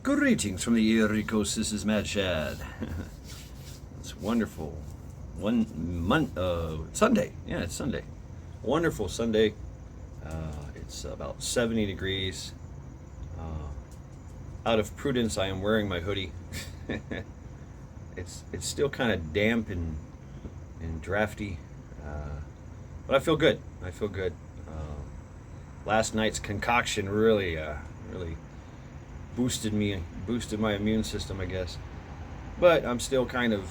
Greetings from the Erie Coast. This is Mad Shad. It's wonderful. Sunday. Yeah, it's Sunday. Wonderful Sunday. It's about 70 degrees. Out of prudence, I am wearing my hoodie. It's still kind of damp and drafty, but I feel good. Last night's concoction really boosted my immune system, I guess. But I'm still kind of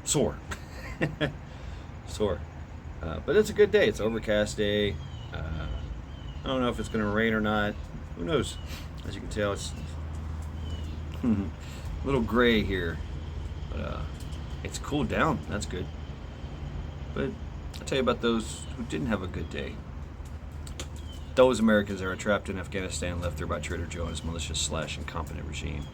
sore. But it's a good day. It's an overcast day. I don't know if it's going to rain or not. Who knows? As you can tell, it's a little gray here. But it's cooled down. That's good. But I'll tell you about those who didn't have a good day. Those Americans that are trapped in Afghanistan, left there by Trader Joe and his malicious / incompetent regime.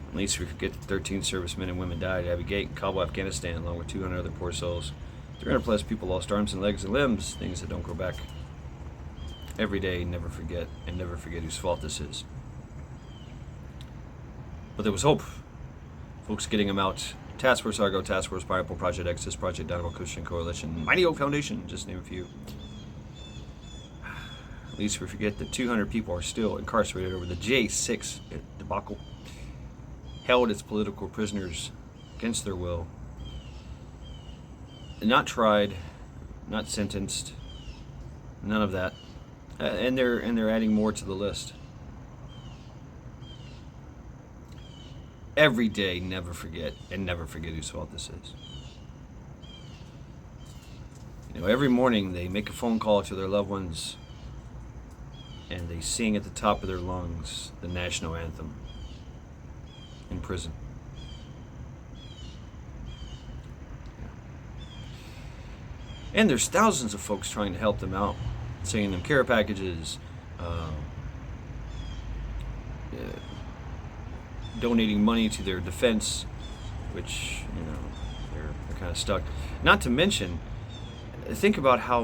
At least we forget that 13 servicemen and women died at Abbey Gate in Kabul, Afghanistan, along with 200 other poor souls. 300 plus people lost arms and legs and limbs, things that don't grow back. Every day, never forget, and never forget whose fault this is. But there was hope. Folks getting them out. Task Force Argo, Task Force Pineapple, Project Exodus, Project Dynamo Christian Coalition, Mighty Oak Foundation, just to name a few. At least we forget that 200 people are still incarcerated over the J6 debacle, held as political prisoners against their will, not tried, not sentenced, none of that, and they're adding more to the list. Every day, never forget, and never forget whose fault this is. You know, every morning they make a phone call to their loved ones, and they sing at the top of their lungs the national anthem in prison. And there's thousands of folks trying to help them out, sending them care packages, donating money to their defense, which, you know, they're kind of stuck. Not to mention, think about how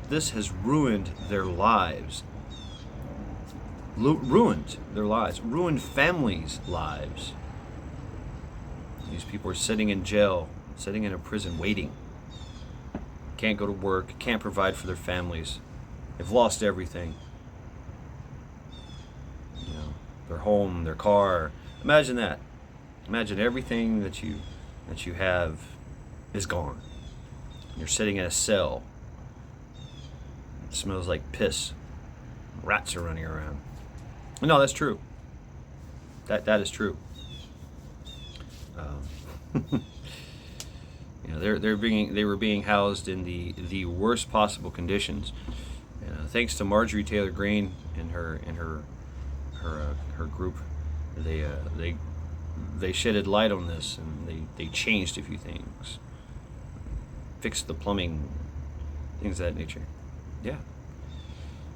this has ruined their lives. Ruined families' lives. These people are sitting in jail, sitting in a prison, waiting. Can't go to work, can't provide for their families. They've lost everything. You know, their home, their car. Imagine that. Imagine everything that you have is gone. You're sitting in a cell. It smells like piss. Rats are running around. No, that's true. That is true. You know, they were being housed in the worst possible conditions. Thanks to Marjorie Taylor Greene and her group, they shedded light on this, and they changed a few things, fixed the plumbing, things of that nature. Yeah.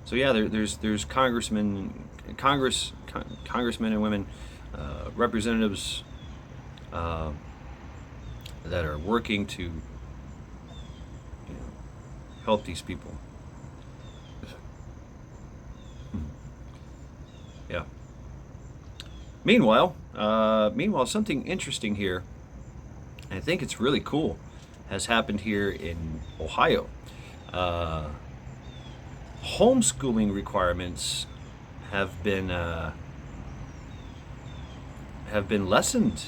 So yeah, there's congressmen and women, representatives that are working to, you know, help these people. Yeah. Meanwhile, something interesting here, and I think it's really cool, has happened here in Ohio. Homeschooling requirements have been lessened.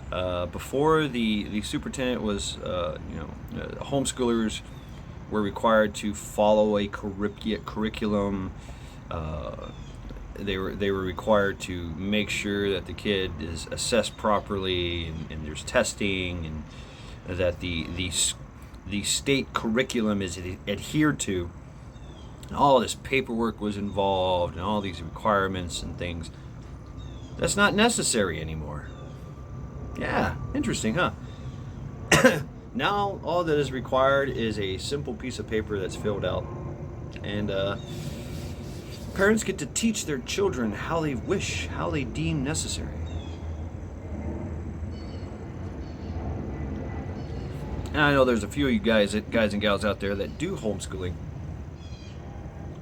Before the superintendent was, homeschoolers were required to follow a curriculum. They were required to make sure that the kid is assessed properly, and there's testing, and that the state curriculum is adhered to. And all this paperwork was involved, and all these requirements and things. That's not necessary anymore. Yeah, interesting, huh? Now all that is required is a simple piece of paper that's filled out, and parents get to teach their children how they wish, how they deem necessary. And I know there's a few of you guys and gals out there that do homeschooling.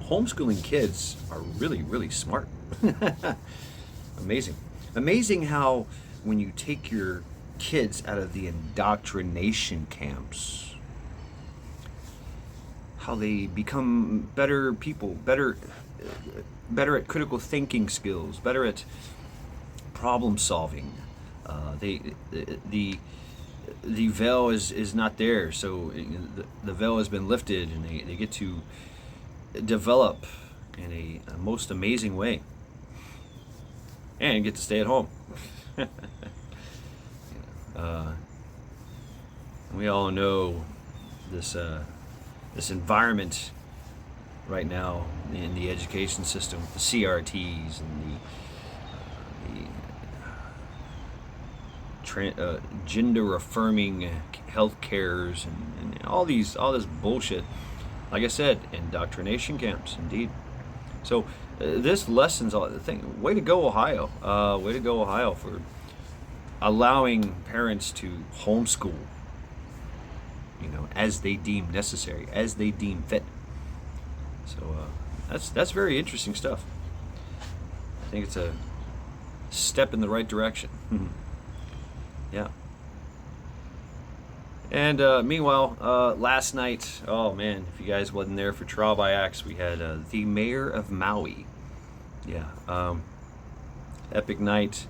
homeschooling kids are really, really smart. Amazing how when you take your kids out of the indoctrination camps, how they become better people, better at critical thinking skills, better at problem solving. The veil is not there, so the veil has been lifted, and they get to develop in a most amazing way, and get to stay at home. We all know this environment right now in the education system, the CRTs and the gender affirming health cares and all this bullshit. Like I said, indoctrination camps, indeed. So this lessens all the thing. Way to go, Ohio! Way to go, Ohio, for allowing parents to homeschool, as they deem necessary, as they deem fit. So that's very interesting stuff. I think it's a step in the right direction. Yeah. And meanwhile, last night, oh man, if you guys wasn't there for Trial by Axe, we had the mayor of Maui. Yeah. Epic night.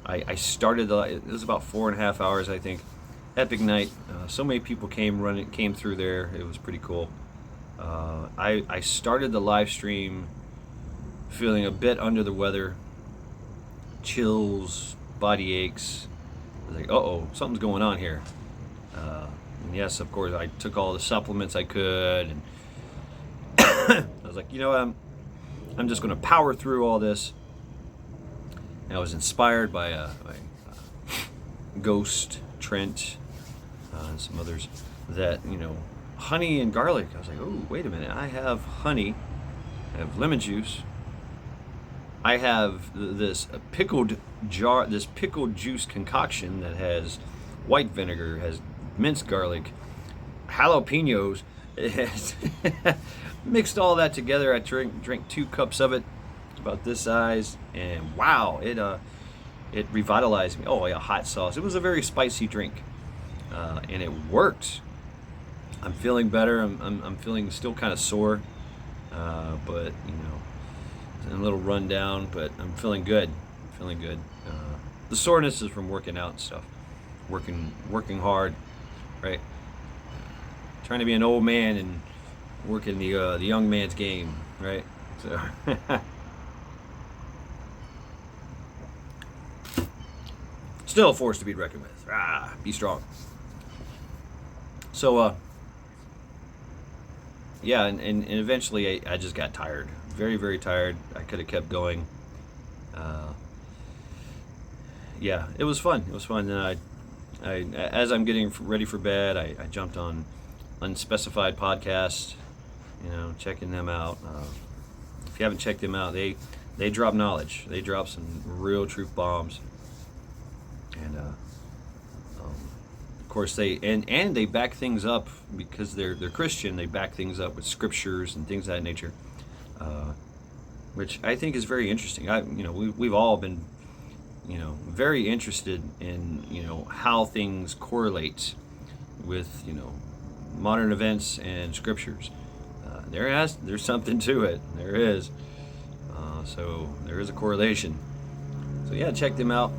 I started, it was about 4.5 hours, I think. Epic night. So many people came through there. It was pretty cool. I started the live stream feeling a bit under the weather. Chills, body aches. I was like, uh-oh, something's going on here. And yes, of course, I took all the supplements I could, and I was like, I'm just going to power through all this. And I was inspired by Ghost, Trent, and some others that, honey and garlic. I was like, oh, wait a minute. I have honey, I have lemon juice, I have this pickled juice concoction that has white vinegar, has minced garlic, jalapenos. It has mixed all that together. I drank 2 cups of it, about this size, and wow, it revitalized me. Oh yeah, hot sauce. It was a very spicy drink, and it worked. I'm feeling better. I'm feeling still kind of sore, but a little run down, but I'm feeling good. The soreness is from working out and stuff, working hard, right? Trying to be an old man and working the young man's game, right? So still a force to be reckoned with. Be strong. So yeah, and eventually I just got tired, very, very tired. I could have kept going. Yeah, it was fun. And I as I'm getting ready for bed, I jumped on Unspecified Podcast, checking them out. If you haven't checked them out, they drop knowledge. They drop some real truth bombs. And of course they back things up because they're Christian. They back things up with scriptures and things of that nature, which I think is very interesting. We've all been very interested in how things correlate with modern events and scriptures. There's something to it. There is. So there is a correlation. So yeah, check them out.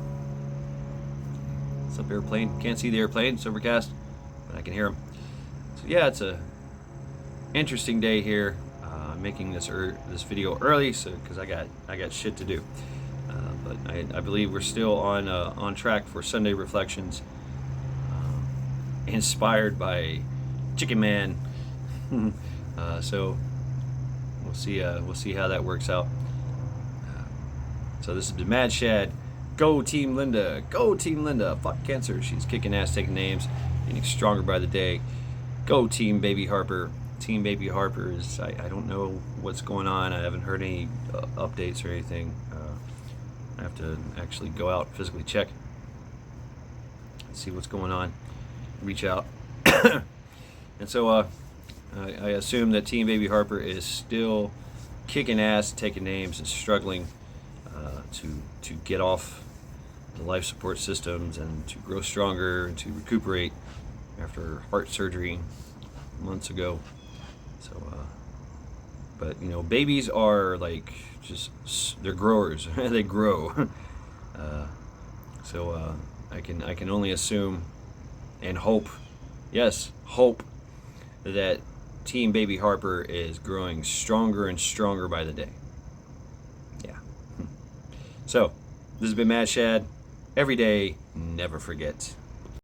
It's up airplane. Can't see the airplane. It's overcast, but I can hear them. So yeah, it's a interesting day here. I'm making this video early, so because I got shit to do. But I believe we're still on track for Sunday Reflections, inspired by Chicken Man. So we'll see how that works out. So this is the Mad Shad. Go TeamLinda. Go TeamLinda. Fuck cancer. She's kicking ass, taking names, getting stronger by the day. Go TeamBabyHarper. TeamBabyHarper is, I don't know what's going on. I haven't heard any updates or anything. I have to actually go out and physically check, see what's going on, reach out. And so I assume that TeamBabyHarper is still kicking ass, taking names, and struggling to get off the life support systems and to grow stronger and to recuperate after heart surgery months ago. So, but you know, babies are like they're growers. They grow. So I can only assume and hope, yes, hope that Team Baby Harper is growing stronger and stronger by the day. Yeah. So, this has been Mad Shad. Every day, never forget.